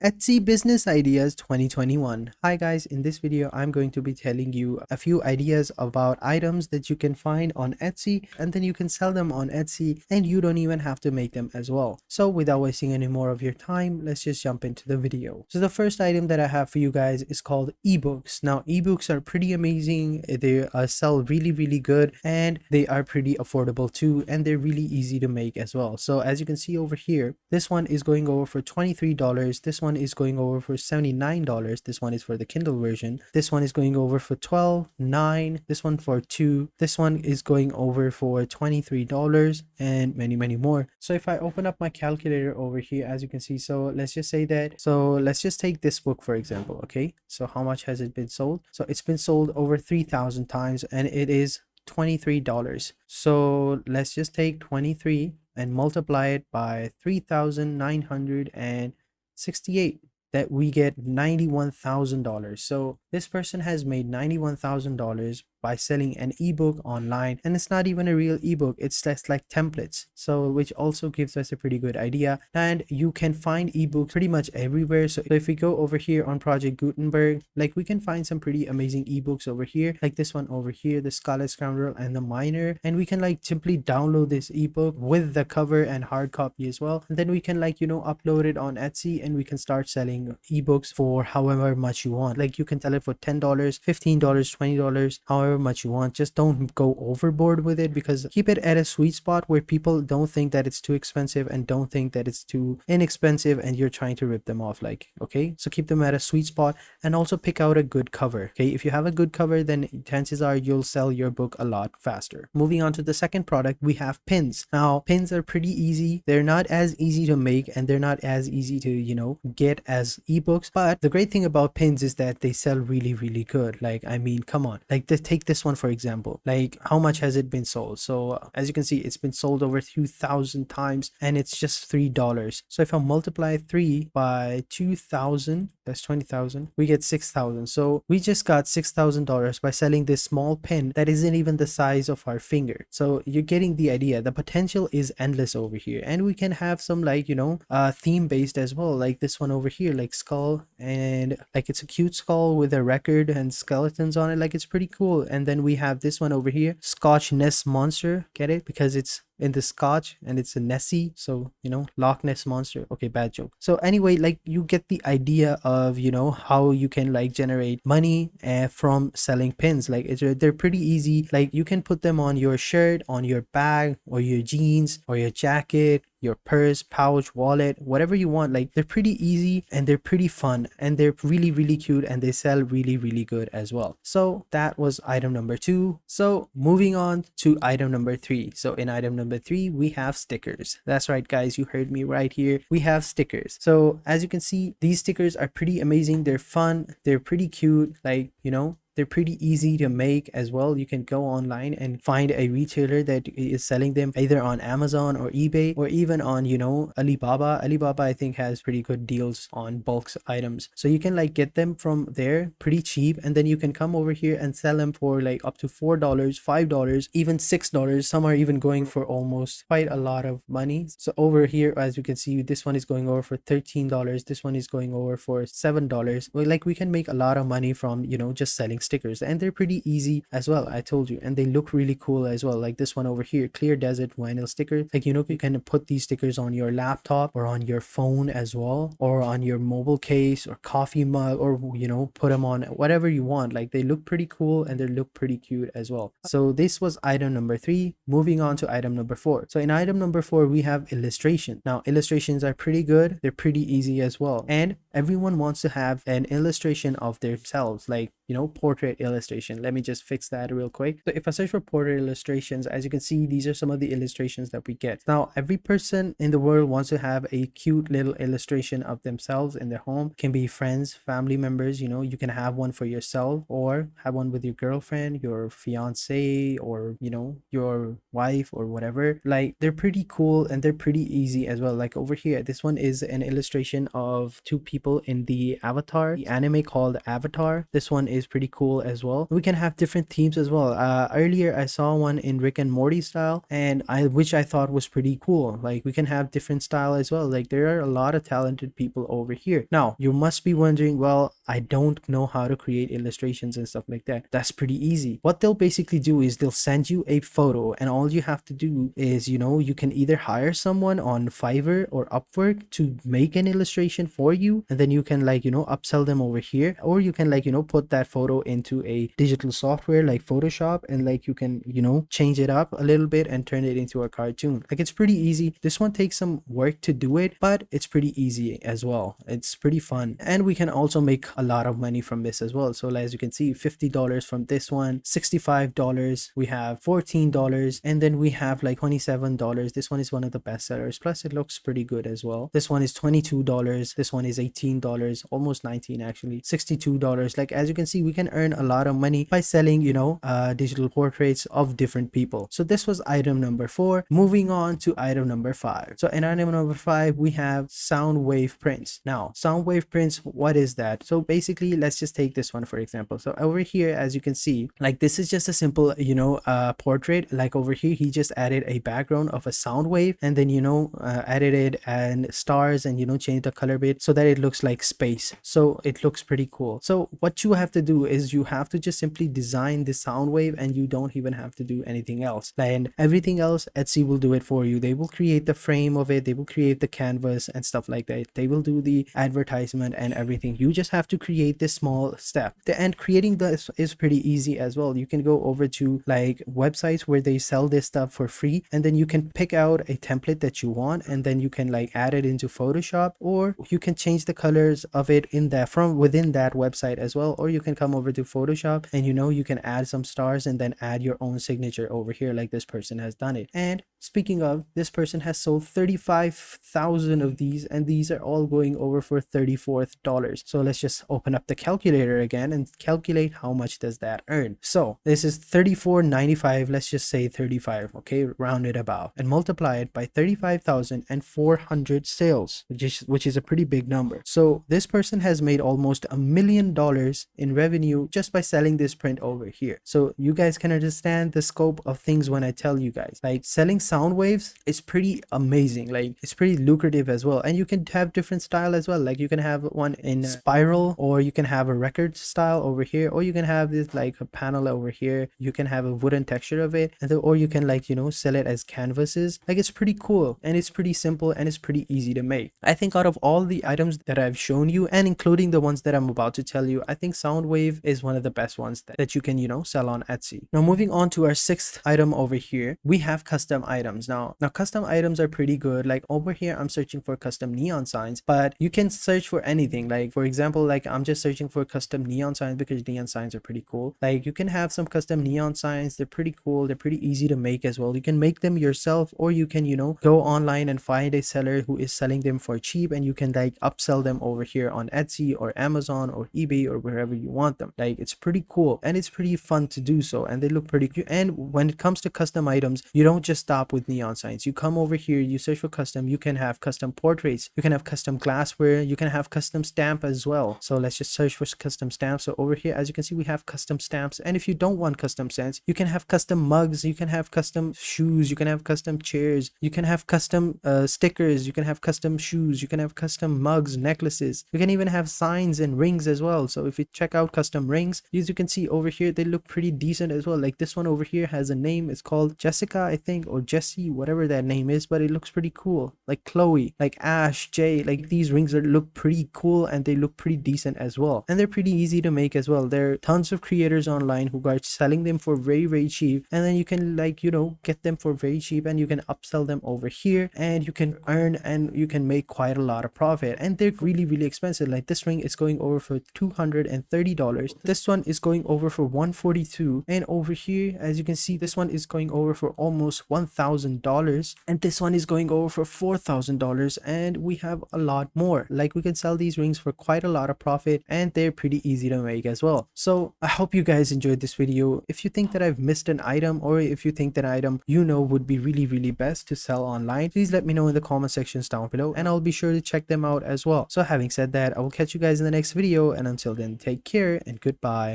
Etsy Business Ideas 2021. Hi guys, in this video I'm going to be telling you a few ideas about items that you can find on Etsy and then you can sell them on Etsy and you don't even have to make them as well. So without wasting any more of your time, let's just jump into the video. So the first item that I have for you guys is called ebooks. Now ebooks are pretty amazing. They sell really good and they are pretty affordable too, and they're really easy to make as well. So as you can see over here, this one is going over for $23. This one is going over for $79. This one is for the Kindle version. This one is going over for $12, $9. This one for $2. This one is going over for $23 and many more. So if I open up my calculator over here, as you can see, so let's just say that, so let's just take this book for example. Okay, so how much has it been sold? So it's been sold over 3,000 times and it is $23. So let's just take 23 and multiply it by 3,968, that we get $91,000. So this person has made $91,000 by selling an ebook online, and it's not even a real ebook, it's just like templates, so which also gives us a pretty good idea. And you can find ebooks pretty much everywhere. So if we go over here on Project Gutenberg, like we can find some pretty amazing ebooks over here, like this one over here, The Scarlet Scoundrel and The Miner, and we can like simply download this ebook with the cover and hard copy as well, and then we can like upload it on Etsy and we can start selling ebooks for however much you want. Like you can sell it for $10, $15, $20, however much you want. Just don't go overboard with it, because keep it at a sweet spot where people don't think that it's too expensive and don't think that it's too inexpensive and you're trying to rip them off. Like, okay, so keep them at a sweet spot, and also pick out a good cover. Okay, if you have a good cover, then chances are you'll sell your book a lot faster. Moving on to the second product, we have pins. Now pins are pretty easy. They're not as easy to make and they're not as easy to get as ebooks, but the great thing about pins is that they sell really good. Like, I mean, come on, like take this one for example. Like, how much has it been sold? So as you can see, it's been sold over 2,000 times and it's just $3. So if I multiply 3 by 2,000, that's 20,000, we get 6,000. So we just got $6,000 by selling this small pin that isn't even the size of our finger. So you're getting the idea. The potential is endless over here, and we can have some like theme based as well, like this one over here, like skull, and like it's a cute skull with a record and skeletons on it. Like, it's pretty cool. And then we have this one over here, Scotch Ness Monster. Get it? Because it's in the Scotch and it's a Nessie, so Loch Ness Monster. Okay, bad joke. So anyway, like, you get the idea of how you can like generate money from selling pins. Like, they're pretty easy. Like, you can put them on your shirt, on your bag, or your jeans, or your jacket, your purse, pouch, wallet, whatever you want. Like, they're pretty easy and they're pretty fun and they're really cute and they sell really good as well. So that was item number 2. So moving on to item number 3. So in item number 3, we have stickers. That's right guys, you heard me right here. We have stickers. So as you can see, these stickers are pretty amazing. They're fun, they're pretty cute. Like, they're pretty easy to make as well. You can go online and find a retailer that is selling them either on Amazon or eBay, or even on Alibaba. Alibaba I think has pretty good deals on bulk items, so you can like get them from there pretty cheap, and then you can come over here and sell them for like up to $4, $5, even $6. Some are even going for almost quite a lot of money. So over here, as you can see, this one is going over for $13. This one is going over for $7. Well, like, we can make a lot of money from just selling stickers, and they're pretty easy as well. I told you, and they look really cool as well. Like this one over here, Clear Desert Vinyl sticker. Like, you can put these stickers on your laptop or on your phone as well, or on your mobile case or coffee mug, or put them on whatever you want. Like, they look pretty cool and they look pretty cute as well. So this was item number 3. Moving on to item number 4. So in item number 4, we have illustration. Now illustrations are pretty good, they're pretty easy as well, and everyone wants to have an illustration of themselves, like portrait illustration. Let me just fix that real quick. So if I search for portrait illustrations, as you can see, these are some of the illustrations that we get. Now every person in the world wants to have a cute little illustration of themselves in their home. It can be friends, family members. You can have one for yourself, or have one with your girlfriend, your fiance, or your wife, or whatever. Like, they're pretty cool and they're pretty easy as well. Like over here, this one is an illustration of 2 people in the Avatar, the anime called Avatar. This one is is pretty cool as well. We can have different themes as well. Earlier I saw one in Rick and Morty style, and which I thought was pretty cool. Like we can have different style as well. Like there are a lot of talented people over here. Now you must be wondering, well, I don't know how to create illustrations and stuff like that. That's pretty easy. What they'll basically do is they'll send you a photo, and all you have to do is, you can either hire someone on Fiverr or Upwork to make an illustration for you, and then you can upsell them over here, or you can put that photo into a digital software like Photoshop, and you can change it up a little bit and turn it into a cartoon. Like it's pretty easy. This one takes some work to do it, but it's pretty easy as well. It's pretty fun, and we can also make a lot of money from this as well. So as you can see, $50 from this one, $65, we have $14, and then we have like $27. This one is one of the best sellers, plus it looks pretty good as well. This one is $22, this one is $18, almost 19 actually, $62. Like as you can see, we can earn a lot of money by selling digital portraits of different people. So this was item number 4. Moving on to item number 5. So in item number 5, we have sound wave prints. Now sound wave prints, what is that? So basically, let's just take this one for example. So over here, as you can see, like this is just a simple portrait. Like over here, he just added a background of a sound wave, and then added it and stars, and changed the color bit so that it looks like space. So it looks pretty cool. So what you have to do is you have to just simply design the sound wave, and you don't even have to do anything else, and everything else Etsy will do it for you. They will create the frame of it, they will create the canvas and stuff like that, they will do the advertisement and everything. You just have to create this small step, and creating this is pretty easy as well. You can go over to like websites where they sell this stuff for free, and then you can pick out a template that you want, and then you can like add it into Photoshop, or you can change the colors of it in that from within that website as well, or you can come over to Photoshop and you can add some stars and then add your own signature over here, like this person has done it. And speaking of, this person has sold 35,000 of these, and these are all going over for $34. So let's just open up the calculator again and calculate how much does that earn. So this is $34.95, let's just say 35, okay, round it about, and multiply it by 35,400 sales, which is a pretty big number. So this person has made almost $1 million in revenue just by selling this print over here. So you guys can understand the scope of things when I tell you guys, like selling sound waves is pretty amazing. Like it's pretty lucrative as well, and you can have different style as well. Like you can have one in spiral, or you can have a record style over here, or you can have this like a panel over here. You can have a wooden texture of it, and or you can sell it as canvases. Like it's pretty cool, and it's pretty simple, and it's pretty easy to make. I think out of all the items that I've shown you, and including the ones that I'm about to tell you, I think Soundwave is one of the best ones that you can sell on Etsy. Now moving on to our 6th item over here, we have custom items. Now custom items are pretty good. Like over here, I'm searching for custom neon signs, but you can search for anything. Like for example, like I'm just searching for custom neon signs because neon signs are pretty cool. Like you can have some custom neon signs, they're pretty cool, they're pretty easy to make as well. You can make them yourself, or you can go online and find a seller who is selling them for cheap, and you can like upsell them over here on Etsy or Amazon or eBay or wherever you want them. Like it's pretty cool, and it's pretty fun to do so, and they look pretty cute. And when it comes to custom items, you don't just stop with neon signs. You come over here, you search for custom, you can have custom portraits, you can have custom glassware, you can have custom stamp as well. So let's just search for custom stamps. So over here, as you can see, we have custom stamps, and if you don't want custom stamps, you can have custom mugs, you can have custom shoes, you can have custom chairs, you can have custom stickers, you can have custom shoes, you can have custom mugs, necklaces, you can even have signs and rings as well. So if you check out custom rings, as you can see over here, they look pretty decent as well. Like this one over here has a name, it's called Jessica, I think, or Jessie, whatever that name is, but it looks pretty cool. Like Chloe, like Ash, Jay, like these rings look pretty cool, and they look pretty decent as well, and they're pretty easy to make as well. There are tons of creators online who are selling them for very cheap, and then you can get them for very cheap, and you can upsell them over here, and you can earn and you can make quite a lot of profit. And they're really expensive. Like this ring is going over for $230, this one is going over for $142, and over here, as you can see, this one is going over for almost $1,000, and this one is going over for $4,000, and we have a lot more. Like we can sell these rings for quite a lot of profit, and they're pretty easy to make as well. So I hope you guys enjoyed this video. If you think that I've missed an item, or if you think that item would be really best to sell online, please let me know in the comment sections down below, and I'll be sure to check them out as well. So having said that, I will catch you guys in the next video, and until then, take care and goodbye.